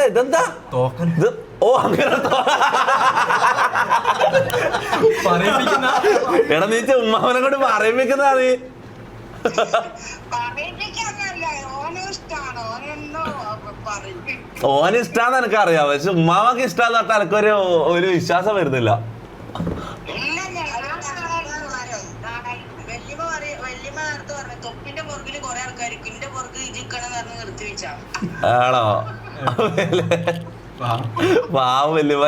ഇതെന്താ ഇത്? ഓ അങ്ങനെ എടാ നീ ഉമ്മാവനെ കൊണ്ട് പറയിപ്പിക്കുന്നതാ നീ. ഓന് ഇഷ്ടാന്ന് എനിക്കറിയാം, പക്ഷെ ഉമ്മാവക്ക് ഇഷ്ടാന്ന് പറഞ്ഞാൽ എനിക്കൊരു വിശ്വാസം വരുന്നില്ല. ആണോ? പാവം വല്യമ്മ.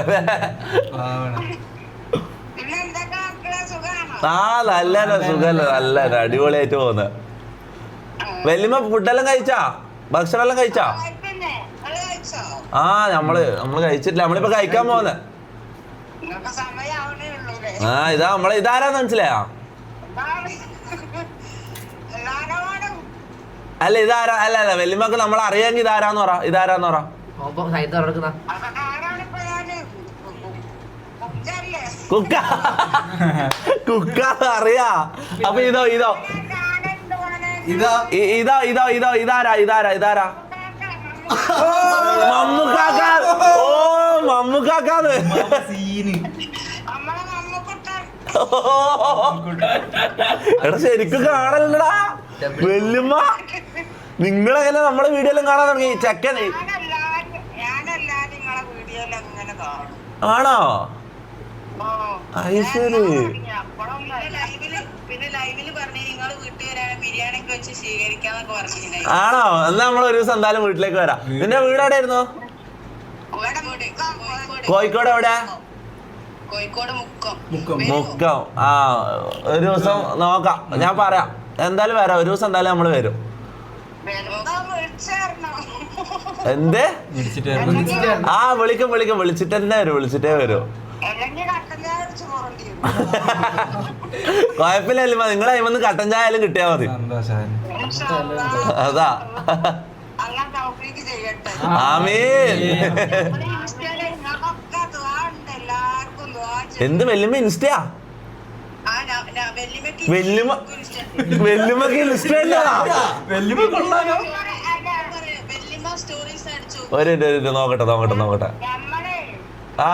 ആ നല്ല സുഖല്ല, നല്ല അടിപൊളിയായിട്ട് പോകുന്നത്. വല്യമ്മ ഫുഡെല്ലാം കഴിച്ചാ? ഭക്ഷണം എല്ലാം കഴിച്ചാ? ആ നമ്മള് കഴിച്ചിട്ടില്ല, നമ്മളിപ്പോ കഴിക്കാൻ പോകുന്നത്. ആ ഇതാ നമ്മളെ ഇതാരാന്ന് മനസ്സിലായാ? അല്ല ഇതാരാ? അല്ല വല്യമ്മക്ക് നമ്മളെ അറിയാമെങ്കിൽ ഇതാരാന്ന് പറ. ഇതാരാന്ന് പറ. കുക്കാന്ന് അറിയാ. അപ്പൊ ഇതാരാ? മമ്മുക്കാക്ക. ഓ മമ്മുക്കാക്കാന്ന്. എടാ ശരിക്കും കാണലുണ്ടടാ വല്യമ്മ. നിങ്ങളെങ്ങനെ നമ്മളെ വീഡിയോ എല്ലാം കാണാൻ തുടങ്ങി? ചെക്കൻ ആണോ? ശരി. ആണോ? എന്നാ നമ്മൾ ഒരു ദിവസം എന്തായാലും വീട്ടിലേക്ക് വരാം. നിന്റെ വീട് എവിടെയായിരുന്നു? കോഴിക്കോട് എവിടെ? മുക്കം. ആ ഒരു ദിവസം നോക്കാം, ഞാൻ പറയാം. എന്തായാലും വരാം, ഒരു ദിവസം എന്തായാലും നമ്മള് വരും. എന്ത്? ആ വിളിക്കും വിളിച്ചിട്ട് തന്നെ വരും, വിളിച്ചിട്ടേ വരും. കുഴപ്പമില്ല, നിങ്ങളെ അയിമന്ന് കട്ടൻ ചായ ആയാലും കിട്ടിയാ മതി. അതാ. ആമീൻ. എന്ത് വല്യമ്മ ഇൻസ്റ്റയാ? വല്യമ്മക്ക് ഇൻസ്റ്റ ഒരു നോക്കട്ടെ. ആ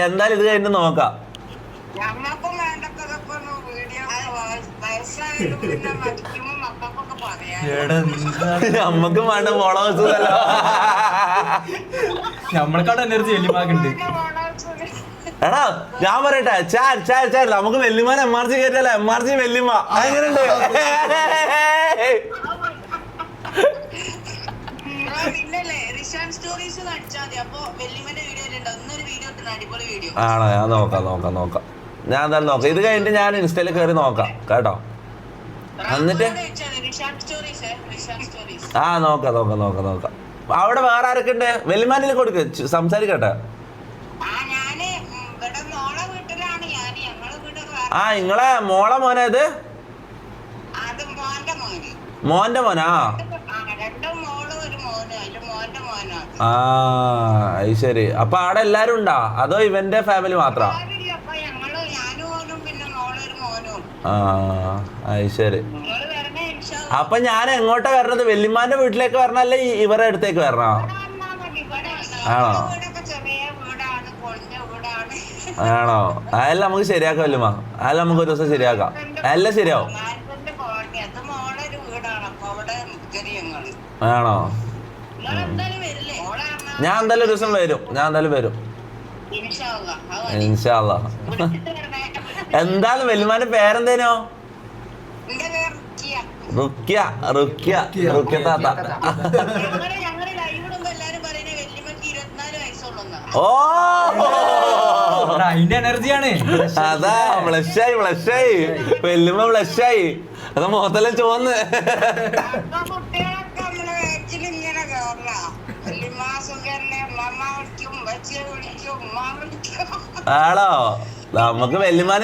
എന്തായാലും ഇത് കഴിഞ്ഞ് നോക്കാം. നമ്മക്കും വേണ്ട ഫോളോവേഴ്സ്. നമ്മളെക്കാട് എനർജി വല്യമാക്കുണ്ട്. എടാ ഞാൻ പറയട്ടെ, ചാ നമുക്ക് വല്യമാനെ MRC കയറ്റല്ല. MRC വല്യമ്മ അങ്ങനെയുണ്ട്. ആണോ? ഞാൻ നോക്കാം. ഞാൻ എന്തായാലും നോക്കാം. ഇത് കഴിഞ്ഞിട്ട് ഞാൻ ഇൻസ്റ്റയിൽ കയറി നോക്കാം കേട്ടോ. എന്നിട്ട് ആ നോക്കാം. അവിടെ വേറെ ആരൊക്കെ ഉണ്ട്? വല്യമാനിൽ കൊടുക്ക്, സംസാരിക്കട്ടെ. ആ നിങ്ങളെ മോളെ മോനേത്? മോന്റെ മോനാ? ആ അത് ശരി. അപ്പൊ അവിടെ എല്ലാരും ഉണ്ടോ അതോ ഇവന്റെ ഫാമിലി മാത്രാ? ആ അത് ശരി. അപ്പൊ ഞാൻ എങ്ങോട്ടാ വരണത്? വല്യമ്മാന്റെ വീട്ടിലേക്ക് വരണല്ലേ ഇവരുടെ അടുത്തേക്ക് വരണോ? ആണോ? അതെല്ലാം നമുക്ക് ശരിയാക്കാം വല്യമ്മ. അതെല്ലാം നമുക്ക് ഒരു ദിവസം ശരിയാക്കാം. എല്ലാം ശരിയാവും. ആണോ? ഞാൻ എന്തായാലും ഒരു ദിവസം വരും. ഇൻഷാ അല്ലാഹ്. എന്താണ് വല്യമ്മാന്റെ പേരെന്തേനോ? റുക്യ താത്ത. ഓ അതിന്റെ എനർജിയാണ്. അതാ ഫ്ലഷായി വല്യമ്മ ഫ്ലഷായി. അത് മുഖത്തെല്ലാം ചോന്ന്. ആണോ? നമുക്ക് വല്യമാൻ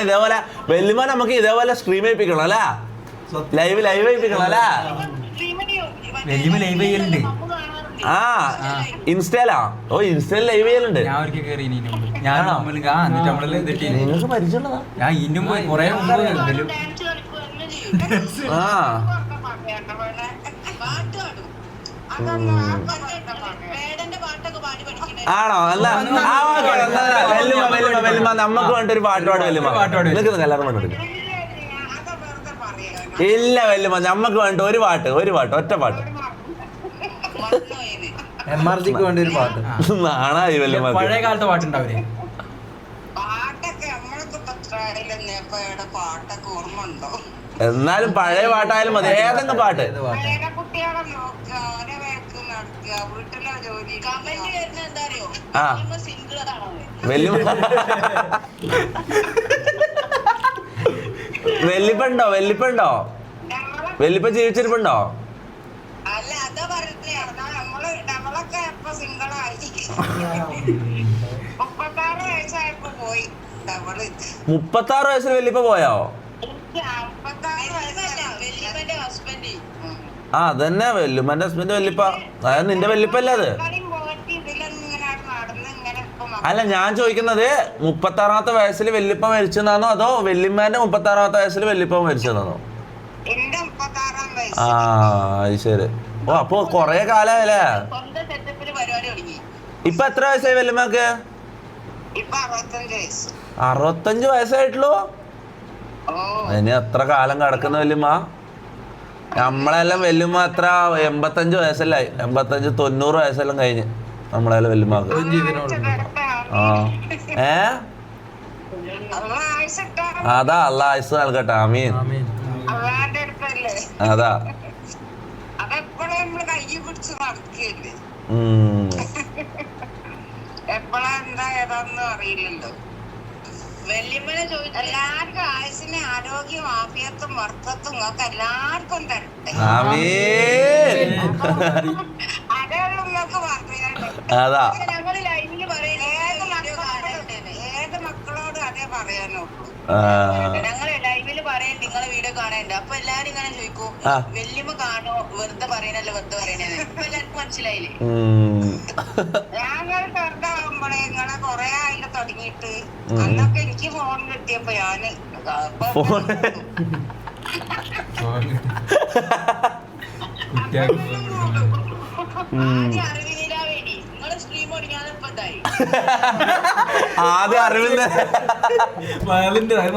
നമുക്ക് ഇതേപോലെ സ്ട്രീം ചെയ്യിപ്പിക്കണം അല്ലേ? ലൈവ് ചെയ്യിപ്പിക്കണം അല്ലേ? ലൈവ് ചെയ്യലുണ്ട്. ആ ഇൻസ്റ്റയിലാ? ഓ ഇൻസ്റ്റയിൽ ലൈവ് ചെയ്യലുണ്ട്. നിങ്ങൾക്ക് പരിചയമുള്ളതാ? ഞാൻ ഇതിനും കൊറേ മുമ്പ് ആ ആണോ എന്നാ വെല്ലുമ്മ നമ്മക്ക് വേണ്ട ഒരു പാട്ട് പാട് വെല്ലുമ്മ. നിൽക്കുന്നു എല്ലാവരും വേണ്ടി. ഇല്ല വെല്ലുമ്മ നമ്മക്ക് വേണ്ട ഒരു പാട്ട് ഒറ്റ പാട്ട്. MRGക്ക് വേണ്ട ഒരു പാട്ട്. നാണായി വെല്ലുമ്മ. പഴയ കാലത്തെ പാട്ടുണ്ടാവില്ലേ? എന്നാലും പഴയ പാട്ടായാലും മതി, ഏതെങ്കിലും പാട്ട്. ആ വെല്ലുമ്മ വെല്ലിപ്പുണ്ടോ? വെല്ലിപ്പ ജീവിച്ചിരിപ്പുണ്ടോ? അല്ല അതാ പറഞ്ഞേ, നമ്മളൊക്കെ ഇപ്പൊ സിംഗിളായി. 36 വയസ്സായപ്പോ പോയി ഡബിള്. 36 വയസ്സിൽ വെല്ലിപ്പ പോയോ? 56 വയസ്സല്ല, വെല്ലിപ്പന്റെ ഹസ്ബൻഡ്. ആ അതന്നെ വെല്ലുമ്മന്റെ ഹസ്ബൻഡ് വെല്ലിപ്പ. അതായത് നിന്റെ വെല്ലിപ്പല്ലേ അത്? അല്ല ഞാൻ ചോദിക്കുന്നത് 36ാമത്തെ വയസ്സിൽ വെല്ലിപ്പ മരിച്ചതാണോ അതോ വെല്ലിമ്മേന്റെ 36ാമത്തെ വയസ്സിൽ വെല്ലിപ്പ മരിച്ചതാണോ? ആ അത് ശരി. ഓ അപ്പൊ കൊറേ കാലായല്ലേ. ഇപ്പൊ എത്ര വയസ്സായി വെല്ലുമ്മക്ക്? 65 വയസ്സായിട്ടുള്ളൂ. ഇനി എത്ര കാലം കിടക്കുന്ന വെല്ലുമ്മ? നമ്മളെല്ലാം വെല്ലുമ്മ എത്ര 85 വയസ്സല്ലായി. 85-90 വയസ്സെല്ലാം കഴിഞ്ഞ് നമ്മളെല്ലാം വെല്ലുമ്മക്ക്. ആ അതാ അള്ളാ ആയുസ് നൽകട്ടെ. ആമീൻ. അതാ എപ്പോഴാ എന്താ ഏതാന്ന് അറിയില്ലല്ലോ. വെല്ലിമ്മനെ ചോദിച്ചു എല്ലാവർക്കും ആയുസിനെ ആരോഗ്യം ആഫിയത്തും വർത്തത്തും ഒക്കെ എല്ലാവർക്കും തരട്ടെ. ആമീൻ. അതേ ഉള്ളൂ നിങ്ങൾക്ക് പറയാനുള്ളത്. അതാ ഞങ്ങള് ലൈനില് പറയുന്നത് ഏത് മക്കളോട് അതേ പറയാനുള്ളൂ. ഞങ്ങള് ലൈവില് പറയണ്ട നിങ്ങളെ വീഡിയോ കാണേണ്ട. അപ്പൊ എല്ലാരും ഇങ്ങനെ ചോദിക്കും വെല്ലിമ്മ കാണോ വെറുതെ പറയണല്ലോ ഇപ്പൊ എല്ലാവർക്കും മനസ്സിലായില്ലേ. ഞങ്ങൾ ചെറുതാകുമ്പോഴേ നിങ്ങളെ കൊറേ ആയില്ല തുടങ്ങിയിട്ട്. അന്നൊക്കെ എനിക്ക് ഫോൺ കിട്ടിയപ്പോ ഞാന് അറിവിനിലാ വേണ്ടി നിങ്ങള് സ്ട്രീം ഓടിക്കാതെ ഇപ്പൊ എന്തായി ആദ്യം അറിവില്ല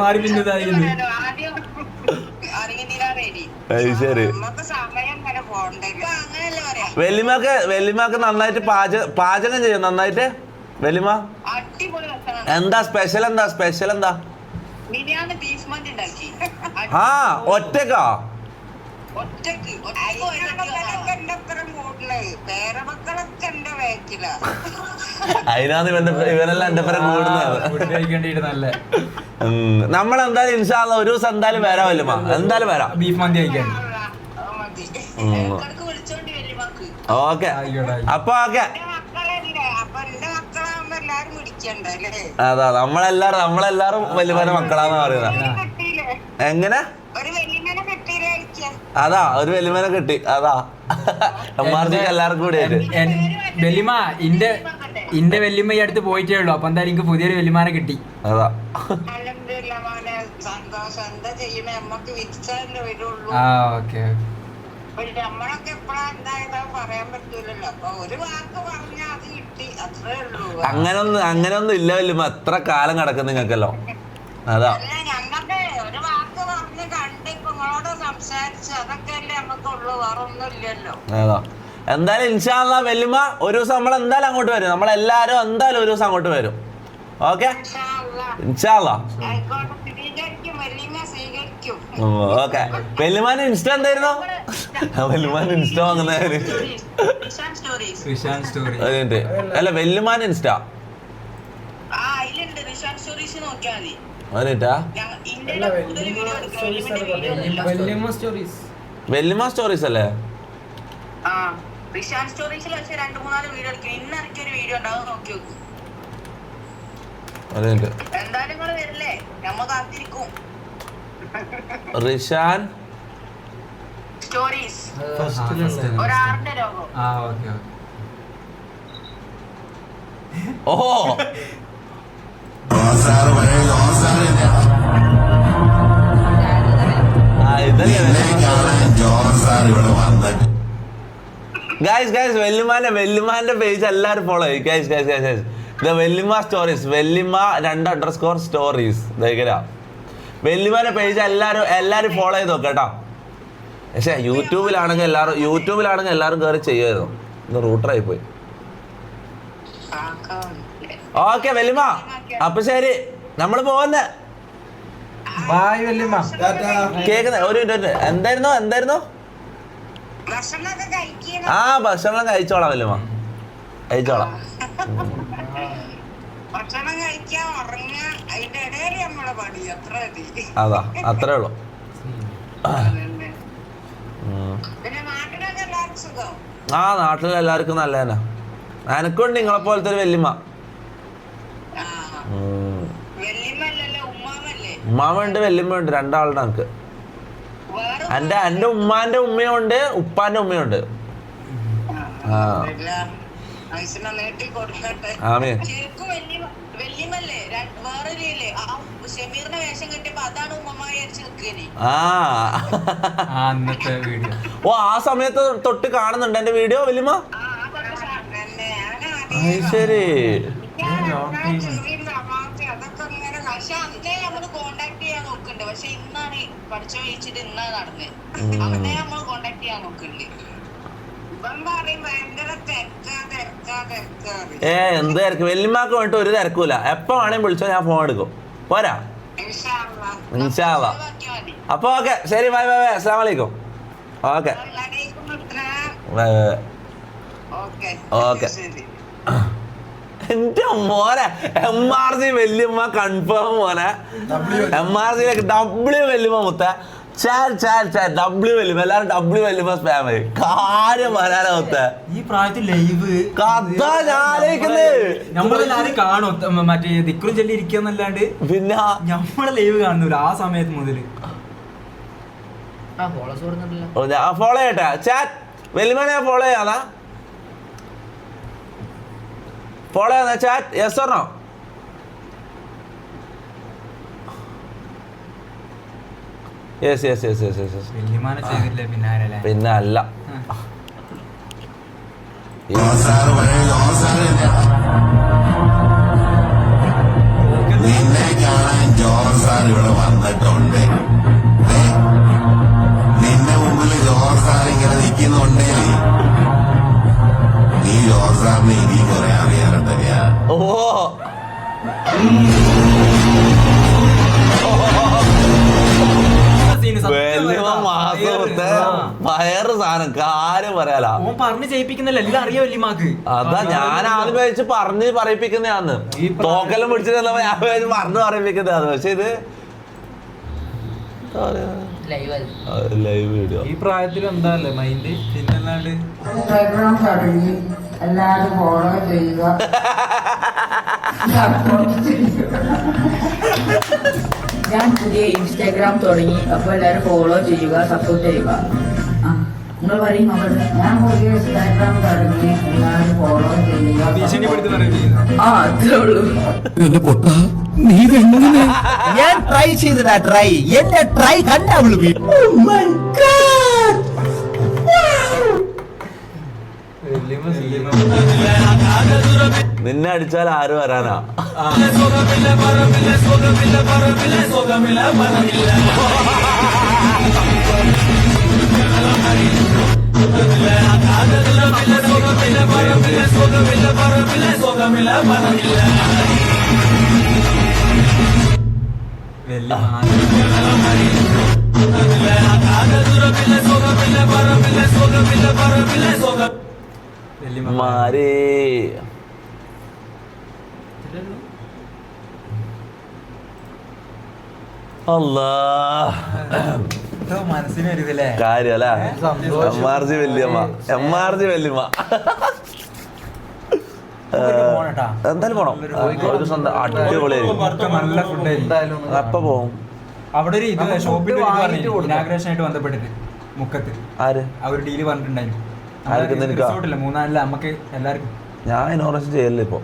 മാറി പിന്നതായി. ആദ്യം അറിവിനിലാ വേണ്ടി ശരി. നമുക്ക് സമയം വരെ പോണ്ടേ. അങ്ങനെയല്ലേ പറയാ. വെല്ലിമാക്ക് നന്നായിട്ട് പാചകം ചെയ്യും നന്നായിട്ട് വെല്ലിമ. അടിപൊളി ഭക്ഷണം. എന്താ സ്പെഷ്യൽ എന്താ? ബിരിയാണി ബീഫ് മന്തി ഉണ്ടാക്കി. ആ ഒറ്റക്കാ? ഒറ്റക്ക് എന്റെ ഒപ്പരം കൂടുന്നത് പേരമക്കളൊക്കെ എന്റെ വേക്കില. അതിനാണ് ഇവരെല്ലാം എന്റെ പേരെ കൂടുന്നത്. നല്ല നമ്മളെന്തായാലും ഇൻഷാ അല്ലാ ഒരു ദിവസം എന്തായാലും വരാം വെല്ലുമ. എന്തായാലും വരാം ബീഫ് മന്തി കഴിക്കാൻ. മതി വിളിച്ചോണ്ടി വെല്ലുമാക്ക്. ഓക്കെ അപ്പൊ ഓക്കെ. അപ്പൊ എന്റെ മക്കളാകുമ്പോ എല്ലാരും വിളിക്കണ്ടല്ലേ. അതാ നമ്മളെല്ലാരും വെല്ലുമാന്റെ മക്കളാന്ന് പറയുന്നത്. എങ്ങനെ? ഒരു വെല്ലിമനെ കിട്ടിയിരിക്ക. അതാ ഒരു വെല്ലുമനെ കിട്ടി. അതാ എംആർജിക്ക് എല്ലാവർക്കും കൂടി വെല്ലിമ ഇന്റെ വെല്ലിമ ഈ അടുത്ത് പോയിട്ടേ ഉള്ളൂ. അപ്പൊ എന്തായാലും എനിക്ക് പുതിയൊരു വെല്ലിമാനെ കിട്ടി. അതാ മോനെ സന്തോഷം. എന്താ ചെയ്യണേ നമ്മക്ക് വിളിച്ചാലേ വരുള്ളൂ. ഓക്കെ നമ്മളൊക്കെ എപ്പോഴാ എന്തായതാ പറയാൻ പറ്റൂലല്ലോ. അപ്പൊ ഒരു വാക്ക് പറഞ്ഞാ അത് കിട്ടി, അത്രേ ഉള്ളൂ. അങ്ങനൊന്നും ഇല്ല വെല്ലുമ. എത്ര കാലം കിടക്കും നിങ്ങൾക്കല്ലോ. അതാ അല്ല ഞങ്ങൾക്ക് ഒരു വാക്ക് പറഞ്ഞ് കണ്ട് ഇപ്പൊ നിങ്ങളോട് സംസാരിച്ച് അതൊക്കെ അല്ലേ നമുക്കുള്ളൂ, വേറെ ഒന്നും ഇല്ലല്ലോ. അതാ എന്തായാലും ഇൻഷാ അല്ലാ വെല്ലുമ ഒരു ദിവസം നമ്മൾ എന്തായാലും അങ്ങോട്ട് വരും. നമ്മളെല്ലാരും എന്തായാലും ഒരു ദിവസം അങ്ങോട്ട് വരും. ഓക്കെ ഇൻഷാ അല്ലാ. ഓക്കെ. വെല്ലുമാന് ഇൻസ്റ്റ എന്തായിരുന്നു? വെല്ലുമാന് ഇൻസ്റ്റ വാങ്ങുന്നതിന് അല്ല വെല്ലുമാന് ഇൻസ്റ്റ വെല്ലുമ സ്റ്റോറീസ് അല്ലേ? റിഷാൻ സ്റ്റോറീസ് ഓ ഇത് ഗൈസ് വെല്ലുമാന്റെ പേജ് എല്ലാരും ഫോളോ ചെയ്യും. Guys Vellima stories, Vellima 2_ stories. വെല്ലിമാന്റെ പേജ് എല്ലാരും ഫോളോ ചെയ്ത് നോക്കാം കേട്ടോ. പക്ഷെ യൂട്യൂബിലാണെങ്കിൽ എല്ലാരും കയറി ചെയ്യുമായിരുന്നു. ഇന്ന് റൂട്ടറായി പോയി. ഓക്കെ വെല്ലിമ, അപ്പൊ ശരി, നമ്മള് പോകുന്നേ. ബായ് വല്യമ്മ. കേക്കുന്ന ഒരു മിനിറ്റ്. എന്തായിരുന്നു? ആ ഭക്ഷണം കഴിച്ചോളാം വെല്ലിമ, കഴിച്ചോളാം. അതാ അത്രേ ഉള്ളു. ആ നാട്ടിൽ എല്ലാവർക്കും നല്ല തന്നെ. എനക്കുണ്ട് നിങ്ങളെ പോലത്തെ ഒരു വെല്ലിമ. ഉമ്മാമ ഉണ്ട്, വെല്ലിമ്മ ഉണ്ട്, രണ്ടാളുടെ എനിക്ക്. എന്റെ ഉമ്മാന്റെ ഉമ്മയുണ്ട്, ഉപ്പാന്റെ ഉമ്മയുണ്ട്. ആമീൻ. ഓ ആ സമയത്ത് തൊട്ട് കാണുന്നുണ്ട് എന്റെ വീഡിയോ വെല്ലിമ. ശരി. എന്ത് തിരക്ക് വെല്ലിമാക്ക് വേണ്ടിട്ട് ഒരു തിരക്കൂല. എപ്പോ വേണേലും വിളിച്ചോ, ഞാൻ ഫോൺ എടുക്കും. പോരാ? ഇൻഷാ അല്ലാ. അപ്പൊ ഓക്കെ ശരി, ബൈ അസ്സലാമു അലൈക്കും. Okay okay. എന്റെ മോനെ MRC വെല്ലിമ്മ കൺഫേം മോനെ. MRCയിലേക്ക് W വെല്ലിമ്മ മുത്ത W വെല്ലിമ്മ. എല്ലാരും W വെല്ലിമ്മ സ്പാം ആയി. കാര്യം വരാനാ മുത്ത. ഈ പ്രായത്തിൽ ലൈവ് കഥ ഞാനേക്കുന്നത് നമ്മളെല്ലാരും കാണും. മറ്റേ ദിക്റും ചൊല്ലി ഇരിക്കുന്നല്ലാണ്ട് പിന്നെ നമ്മളെ ലൈവ് കാണുന്നില്ല ആ സമയത്ത് മുതല്. ഫോളോ ചെയ്യട്ടെ ചാറ്റ് വെല്ലിമ്മനെ ഫോളോ ചെയ്യാതാ. ഫോളോ ചെയ്യുന്ന chat yes or no? Yes. പിന്നെ അല്ല. നിന്നെ കാണാൻ ജോർജ് സാർ ഇവിടെ വന്നിട്ടുണ്ട്. നിന്റെ മുമ്പിൽ ജോർജ് സാർ ഇങ്ങനെ നിൽക്കുന്നുണ്ടേ നീ ജോർജ് സാറിനെ ഇനി കുറെ അറിയാറുണ്ടറിയാ. ഓ വയറ് സാധനം കാര്യം പറയാലോ. പറഞ്ഞു ചെയ്യിപ്പിക്കുന്നില്ല, എല്ലാം അറിയാം വല്യമാക്ക്. അതാ ഞാൻ ആദ്യം വെച്ച് പറഞ്ഞ് പറയിപ്പിക്കുന്നതാന്ന്. തോക്കെല്ലാം പിടിച്ചിട്ട് ഞാൻ പറഞ്ഞു പറയിപ്പിക്കുന്നതാണ്. പക്ഷെ ഇത് ലൈവ് വീഡിയോ. ഈ പ്രായത്തിൽ എന്താല്ലേ മൈൻഡ്. പിന്നല്ലാണ്ട് ഇൻസ്റ്റാഗ്രാം തുടങ്ങി, എല്ലാവരും ഫോളോ ചെയ്യുക, സപ്പോർട്ട് ചെയ്യുക. ഞാൻ പുതിയ ഇൻസ്റ്റാഗ്രാം തുടങ്ങി, അപ്പൊ എല്ലാവരും ഫോളോ ചെയ്യുക, സപ്പോർട്ട് ചെയ്യുക. നിങ്ങൾ പറയും മകള്, ഞാൻ പുതിയ ഇൻസ്റ്റാഗ്രാം തുടങ്ങി, എല്ലാവരും ഫോളോ ചെയ്യുക. ഭീഷണിപ്പെടുത്തി പറയിപ്പിക്കുന്നു. അത്രേ ഉള്ളൂ. ഞാൻ ട്രൈ ചെയ്തതാ. എന്റെ ട്രൈ കണ്ടാ നിന്നെ അടിച്ചാൽ ആര് വരാനാ? മാരേ മനസ്സിനൊരിതല്ലേ കാര്യല്ലേ? MRC വെല്ലിയമ്മ. എന്തായാലും പോണം. കോഴിക്കോട് സ്വന്തം അടിപൊളിയായിരിക്കും. നല്ല ഫുഡ് എപ്പ പോവും? അവിടെ ഒരു ഇത് ഷോപ്പിൽ ഇനാഗ്രേഷൻ ആയിട്ട് ബന്ധപ്പെട്ടിട്ട് മുക്കത്ത് ആര് ഒരു ഡീല് പറഞ്ഞിട്ടുണ്ടായിരുന്നു. ആർക്കും മൂന്നാലില്ല നമുക്ക് എല്ലാവർക്കും. ഞാൻ ഇനോഗ്രേഷൻ ചെയ്യല്ലേ ഇപ്പൊ.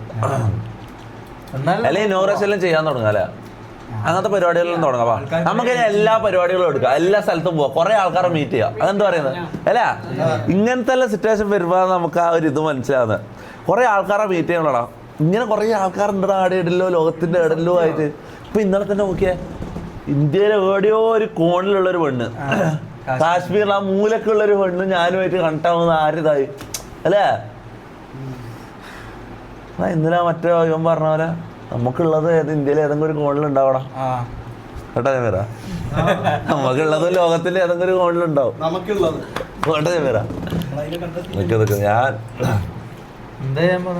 അല്ലെ ഇനോഗ്രേഷൻ എല്ലാം ചെയ്യാൻ തുടങ്ങാല്ലേ? അങ്ങനത്തെ പരിപാടികളെല്ലാം തുടങ്ങാം. നമുക്ക് എല്ലാ പരിപാടികളും എടുക്കാം, എല്ലാ സ്ഥലത്തും പോവാം, കുറെ ആൾക്കാരെ മീറ്റ് ചെയ്യാം. അതെന്താ പറയുന്നത് അല്ല, ഇങ്ങനത്തെ എല്ലാം സിറ്റുവേഷൻ വരുമ്പോൾ നമുക്ക് ആ ഒരു ഇത് മനസ്സിലാവുന്നത്. കുറെ ആൾക്കാരെ മീറ്റ് ചെയ്യണോടാ, ഇങ്ങനെ കുറെ ആൾക്കാരുണ്ടോ ആടെ ഇടല്ലോ, ലോകത്തിന്റെ ഇടല്ലോ ആയിട്ട്. ഇപ്പൊ ഇന്നലെ തന്നെ നോക്കിയേ, ഇന്ത്യയിലെ എവിടെയോ ഒരു കോണിലുള്ളൊരു പെണ്ണ്, കാശ്മീരിൽ ആ മൂലക്കുള്ളൊരു പെണ്ണ് ഞാനുമായിട്ട് കണ്ടാവുന്ന ആരിതായി അല്ലേ? ഇന്നലെ മറ്റേ ഇവൻ പറഞ്ഞ പോലെ നമുക്കുള്ളത് ഇന്ത്യയിലെ ഏതെങ്കിലും ഒരു കോണിലുണ്ടാവണം കേട്ടോ ജമീറ. നമുക്കുള്ളത് ലോകത്തിന്റെ ഏതെങ്കിലും ഒരു കോണിലുണ്ടാവും കേട്ടോ ജമീറ. ഞാൻ എന്താ ചെയ്യാൻ പോണ